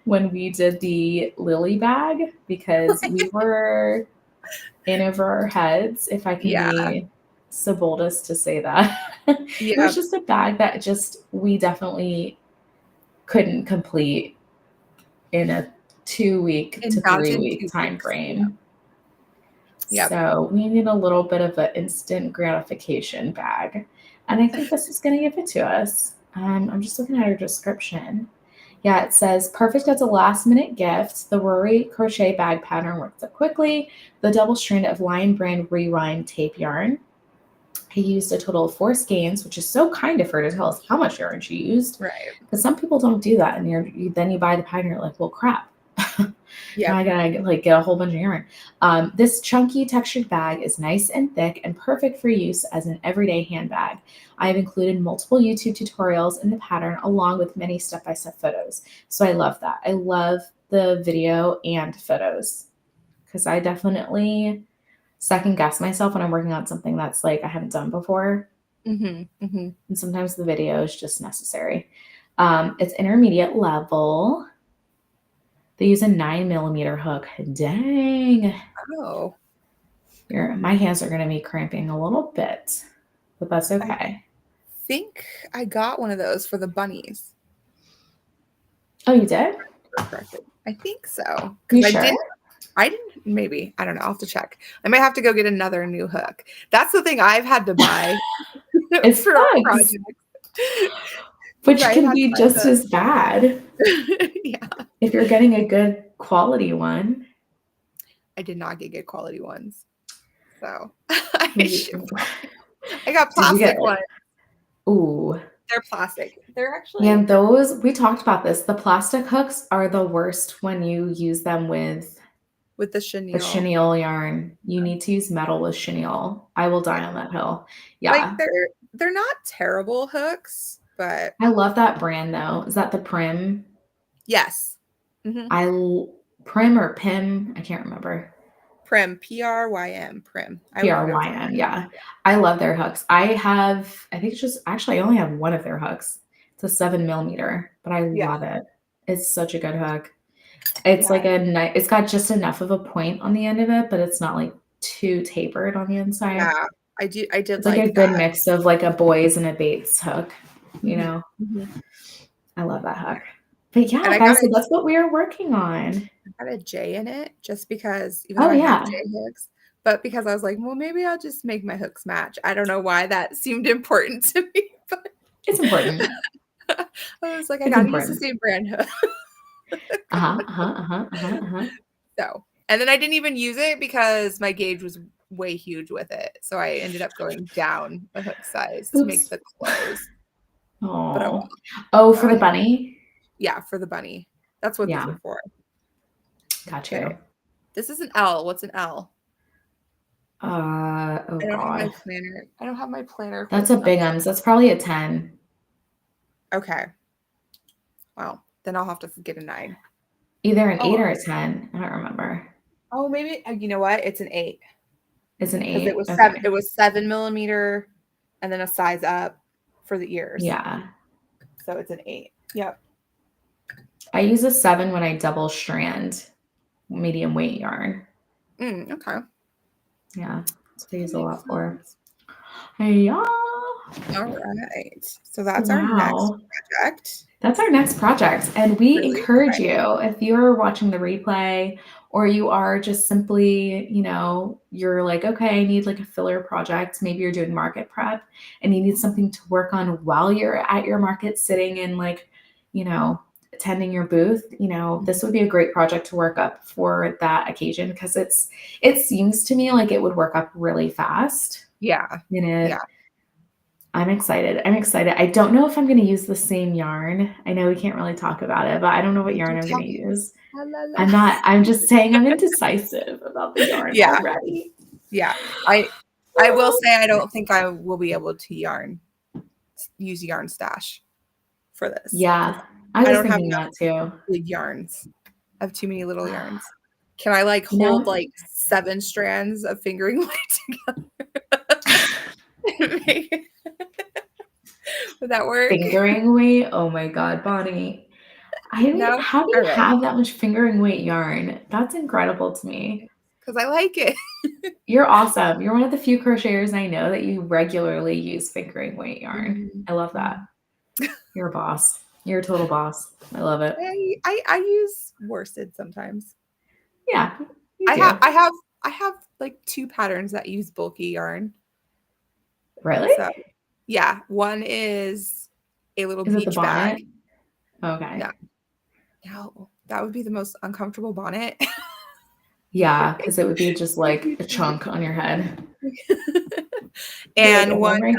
when we did the Lily bag, because we were in over our heads, if I can be so bold as to say that. It was just a bag that we definitely couldn't complete in a 2 week to 3 week time frame. Yep. So we need a little bit of an instant gratification bag. And I think this is going to give it to us. I'm just looking at her description. Yeah, it says, perfect as a last minute gift. The Rory crochet bag pattern works up quickly. The double strand of Lion Brand Rewind tape yarn. I used a total of 4 skeins, which is so kind of her to tell us how much yarn she used. Right. Because some people don't do that. And then you buy the pattern, you're like, well, crap. Yeah. Now I gotta like get a whole bunch of yarn. This chunky textured bag is nice and thick and perfect for use as an everyday handbag. I have included multiple YouTube tutorials in the pattern along with many step-by-step photos. So I love that. I love the video and photos because I definitely second guess myself when I'm working on something that's like I haven't done before. And sometimes the video is just necessary. It's intermediate level. They use a 9mm hook. Dang. Oh. My hands are going to be cramping a little bit, but that's okay. I think I got one of those for the bunnies. Oh, you did? I think so. You sure? I didn't, maybe. I don't know. I'll have to check. I might have to go get another new hook. That's the thing I've had to buy for our project. Which can be just as bad. Yeah. If you're getting a good quality one. I did not get good quality ones. So I got plastic ones. Ooh. They're plastic. They're actually. Yeah, we talked about this. The plastic hooks are the worst when you use them with the chenille. The chenille yarn. You need to use metal with chenille. I will die on that hill. Yeah. Like they're not terrible hooks, but I love that brand though. Is that the Prim? Yes. Prim or Pim? I can't remember. Prim, Prym, Prim. Prym, yeah. I love their hooks. I think it's just actually I only have one of their hooks. It's a 7mm, but I love it. It's such a good hook. It's like it's got just enough of a point on the end of it, but it's not like too tapered on the inside. Yeah, I did. It's like a good mix of like a boys and a Bates hook, you know. I love that hook. But yeah, guys, so that's what we are working on. I got a J in it just because, even though I have J hooks, but because I was like, well, maybe I'll just make my hooks match. I don't know why that seemed important to me, but it's important. I was like, I gotta use the same brand hook. So, and then I didn't even use it because my gauge was way huge with it. So I ended up going down a hook size to make the clothes. Oh, for the bunny? Yeah, for the bunny. That's what these are for. Gotcha. Okay. This is an L. What's an L? I don't have my planner. I don't have my planner. That's a big one. That's probably a 10. Okay. Well, then I'll have to get a 9. Either an 8 or a 10. I don't remember. Oh, maybe you know what? It's an 8. It's an 8. It was 7. It was 7mm, and then a size up for the ears. Yeah. So it's an 8. Yep. I use a 7 when I double strand medium weight yarn. Okay. Yeah. That's what I use a lot for. Sense. Yeah. All right. So that's our next project. That's our next project. And we Really encourage you, if you're watching the replay or you are just simply, you're like, okay, I need like a filler project. Maybe you're doing market prep and you need something to work on while you're at your market sitting and like, attending your booth, this would be a great project to work up for that occasion because it seems to me like it would work up really fast. Yeah. Yeah. I'm excited. I don't know if I'm going to use the same yarn. I know we can't really talk about it, but I don't know what yarn I'm going to use. I'm just saying I'm indecisive about the yarn already. Yeah. I will say I don't think I will be able to use yarn stash for this. Yeah. I don't have that too. Big yarns. I have too many little yarns. Can I like hold like 7 strands of fingering weight together? Would that work? Fingering weight? Oh my God, Bonnie. How do you have that much fingering weight yarn? That's incredible to me. Because I like it. You're awesome. You're one of the few crocheters I know that you regularly use fingering weight yarn. I love that. You're a boss. You're a total boss. I love it. I use worsted sometimes. Yeah. I have like 2 patterns that use bulky yarn. Really? So, yeah. One is a little beach bag. Okay. No, that would be the most uncomfortable bonnet. Yeah, because it would be just like a chunk on your head. And like one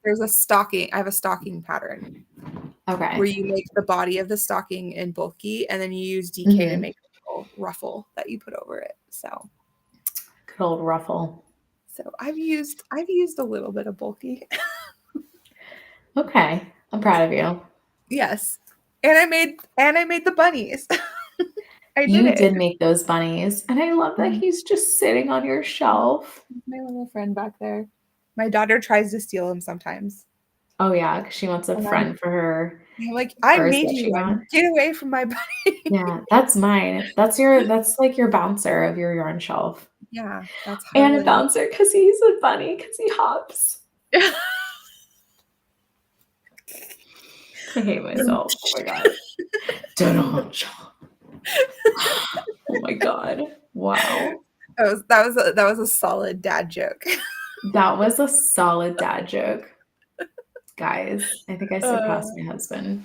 there's a stocking. I have a stocking pattern. Okay. Where you make the body of the stocking in bulky, and then you use DK to make a little ruffle that you put over it. So good old ruffle. So I've used a little bit of bulky. Okay, I'm proud of you. Yes, and I made the bunnies. You did make those bunnies, and I love that he's just sitting on your shelf. My little friend back there. My daughter tries to steal him sometimes. Oh yeah, because she wants a friend for her. I'm like, I made you one. Get away from my bunny. Yeah, that's mine. That's like your bouncer of your yarn shelf. Yeah, that's and a bouncer because he's a bunny because he hops. I hate myself. Oh my God. Oh my God. Wow. That was a solid dad joke. That was a solid dad joke. Guys, I think I surpassed my husband.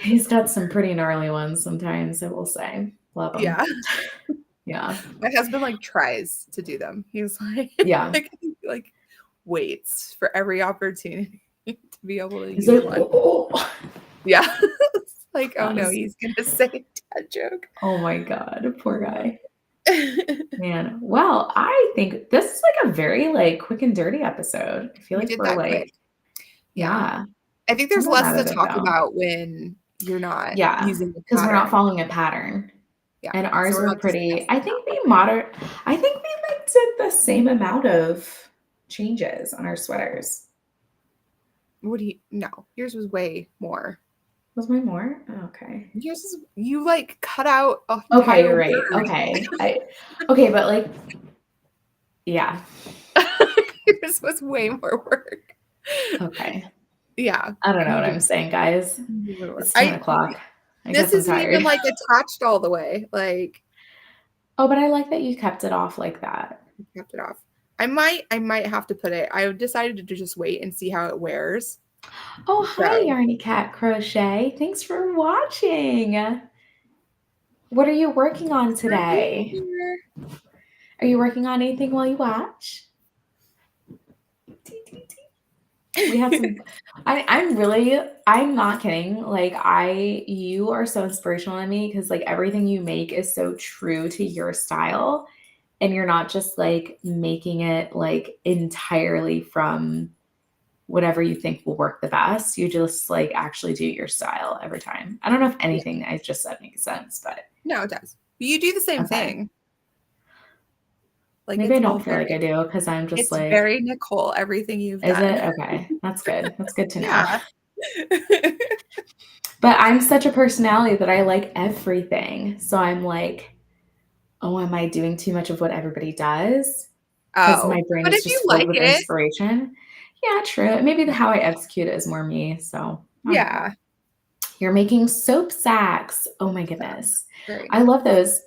He's got some pretty gnarly ones sometimes, I will say. Love him. Yeah. Yeah. My husband like tries to do them. He's like, yeah, like waits for every opportunity to be able to use one. Oh. Yeah. Like, oh no, he's gonna say a dad joke. Oh my God, poor guy. Man, well, I think this is like a very like quick and dirty episode. I feel like we're like quick. Yeah. I think there's less to talk about when you're not using the because we're not following a pattern. Yeah. And ours were pretty, I think we like did the same amount of changes on our sweaters. No, yours was way more. Was mine more? Oh, okay. Yours is, you like cut out. Okay, you're right. Okay. Okay, but like, yeah. Yours was way more work. Okay. Yeah. I don't know what I'm saying, guys. It's 10 o'clock. This isn't even like attached all the way. Like, oh, but I like that you kept it off like that. I kept it off. I might have to put it. I decided to just wait and see how it wears. Oh, hi, Yarny Cat Crochet. Thanks for watching. What are you working on today? Are you working on anything while you watch? We have some. I'm not kidding. Like you are so inspirational to me because like everything you make is so true to your style, and you're not just like making it like entirely from whatever you think will work the best. You just like actually do your style every time. I don't know if anything I just said makes sense, but no, it does. But you do the same thing. Like maybe I don't feel like I do because I'm just it's very Nicole, everything you've done. Is it? Okay. That's good. That's good to know. Yeah. But I'm such a personality that I like everything. So I'm like, oh, am I doing too much of what everybody does? because Oh, my brain but is if you just filled like with it, inspiration. Yeah, true. Maybe how I execute it is more me. So I don't know. yeah, You're making soap sacks. Oh my goodness. very I love nice. those.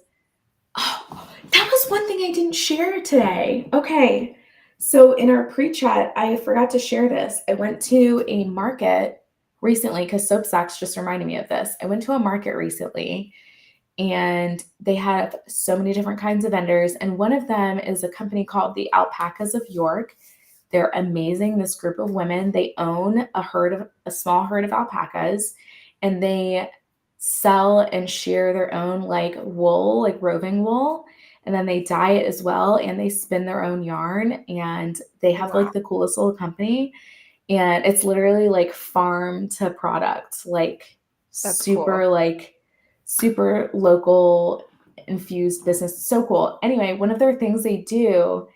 Oh, that was one thing I didn't share today. Okay. So in our pre-chat, I forgot to share this. I went to a market recently because soap sacks just reminded me of this. I went to a market recently and they have so many different kinds of vendors. And one of them is a company called the Alpacas of York. They're amazing. This group of women, they own a small herd of alpacas, and they sell and shear their own like wool, like roving wool. And then they dye it as well, and they spin their own yarn, and they have Wow, like the coolest little company. And it's literally like farm to product, that's cool. like super local infused business. So cool. Anyway, one of their things they do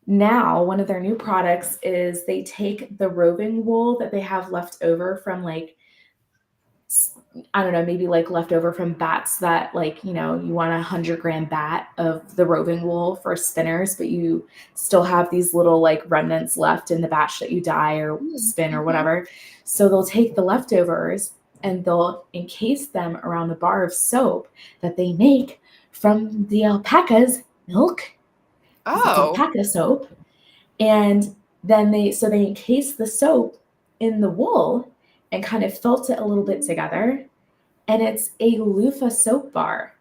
now, one of their new products is they take the roving wool that they have left over from like, I don't know, maybe like leftover from bats that like, you know, you want 100-gram bat of the roving wool for spinners, but you still have these little like remnants left in the batch that you dye or spin or Mm-hmm. whatever. So they'll take the leftovers and they'll encase them around a bar of soap that they make from the alpaca's milk, because it's Oh, alpaca soap. And then they encase the soap in the wool and kind of felt it a little bit together. And it's a loofah soap bar.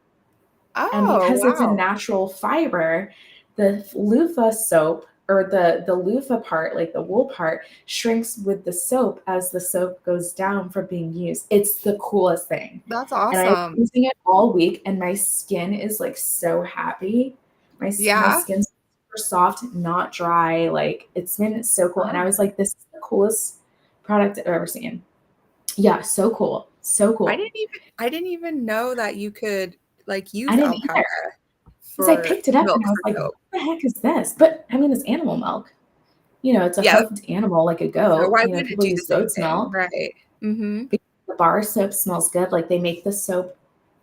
And oh, because it's a wow. natural fiber, the loofah soap or the loofah part, like the wool part, shrinks with the soap as the soap goes down from being used. It's the coolest thing. That's And I've awesome. been using it all week, and my skin is like so happy. My Yeah. skin's super soft, not dry. Like it's been so cool. And I Wow. was like, this is the coolest product I've ever seen. Yeah, so cool. So cool. I didn't even know that you could like I use didn't alpaca either. Because I for picked it up milk and I was for like, what soap. the heck is this? But I mean, it's animal milk. You know, it's a Yeah. hoofed animal like a So goat. why You know, wouldn't it people do the use same goat's thing? milk Right. Mm-hmm. because the bar soap smells good. Like they make the soap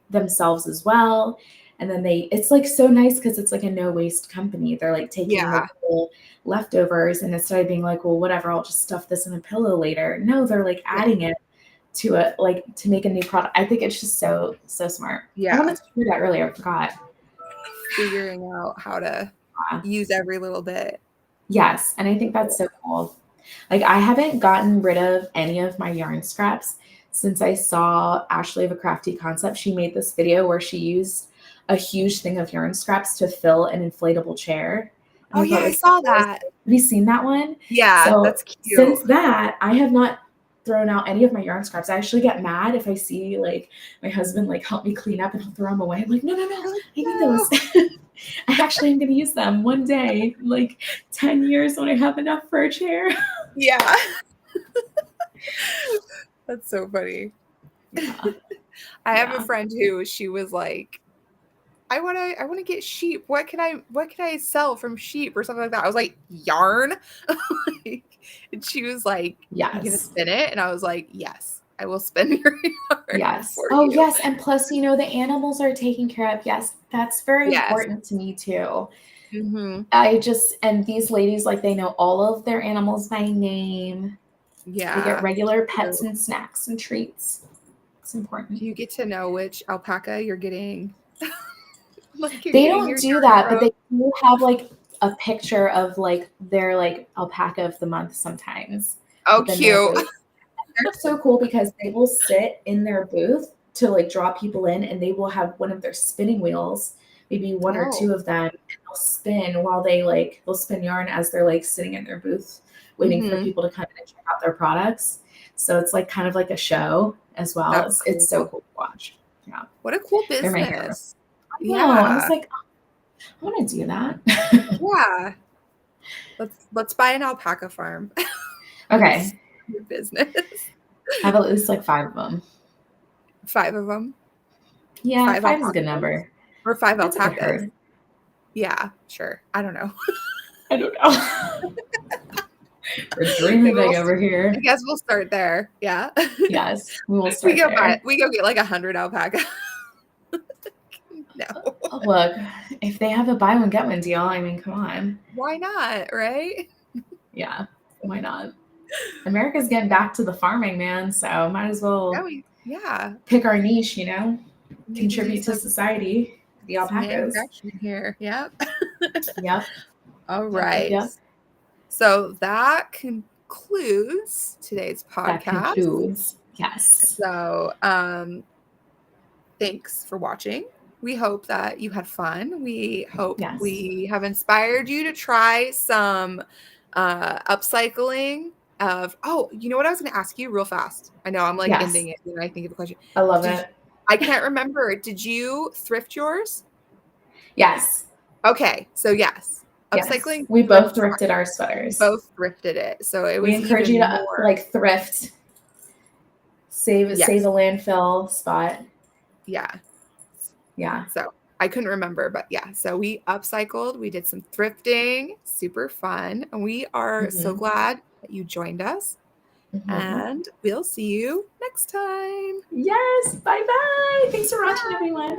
themselves as well. And then it's like so nice because it's like a no waste company. They're like taking the Yeah. whole leftovers, and instead of being like, well, whatever, I'll just stuff this in a pillow later. No, they're like Yeah. adding it to it, like to make a new product. I think it's just so, so smart. I Yeah. wanted to do that earlier. I forgot. Figuring out how to use every little bit. Yes, and I think that's so cool. Like I haven't gotten rid of any of my yarn scraps since I saw Ashley of a Crafty Concept. She made this video where she used a huge thing of yarn scraps to fill an inflatable chair. And Oh I yeah, thought it I was the saw coolest that. thing. Have you seen that one? Yeah, So that's cute. since that, I have not thrown out any of my yarn scraps. I actually get mad if I see like my husband like help me clean up and he'll throw them away. I'm like, no, You're like, I need no. those. I actually am going to use them one day, like 10 years when I have enough for a chair. Yeah. That's so funny. Yeah. I have a Yeah. friend who she was like, I wanna get sheep. What can I sell from sheep or something like that? I was like, yarn? Like, and she was like, you gonna Yes. spin it? And I was like, yes, I will spin your yarn Yes. for Oh, you. yes. And plus, you know, the animals are taken care of. Yes. That's very Yes. important to me too. Mm-hmm. And these ladies, like, they know all of their animals by name. They get Yeah. regular pets and snacks and treats. It's important. You get to know which alpaca you're getting. Like you're They getting don't your do yarn that, but from. they do have like a picture of like their like alpaca of the month sometimes Oh, with the name. cute. They're so cool because they will sit in their booth to like draw people in, and they will have one of their spinning wheels, maybe one or Oh. two of them, and they'll spin while they'll spin yarn as they're like sitting in their booth waiting for Mm-hmm. people to come in and check out their products. So it's like kind of like a show as well. That's It's so cool. cool to watch. Yeah. What a cool They're my hero. business. I know. I was Yeah. like, I want to do that. Yeah. Let's buy an alpaca farm. Okay. Your business. I have at least like 5 of them. 5 of them. Yeah, 5 5 is a good alpacas. number. Or 5 That's a good alpacas. herd. Yeah, sure. I don't know. I don't know. We're dreaming big over here. I guess we'll start there. Yeah. Yes, we will start there. We go get like 100 alpaca. No. Look, if they have a buy one get one deal, I mean, come on. Why not, right? Yeah, why not? America's getting back to the farming, man. So might as well pick our niche, you know, contribute to society. The alpacas. Manufacturing here. Yep. Yep. All right. Yep. So that concludes today's podcast. That concludes. Yes. So thanks for watching. We hope that you had fun. We hope we have inspired you to try some upcycling of, you know what I was going to ask you real fast? I know I'm like ending it and I think of a question. I love it. I can't remember. Did you thrift yours? Yes. Okay. So yes. Upcycling. Yes. We both thrifted our sweaters. Both thrifted it. So it was. We encourage you to like thrift. Save a landfill spot. Yeah. Yeah. So I couldn't remember, but yeah. So we upcycled. We did some thrifting. Super fun. And we are so glad that you joined us. And we'll see you next time. Yes. Bye-bye. Thanks for watching, everyone.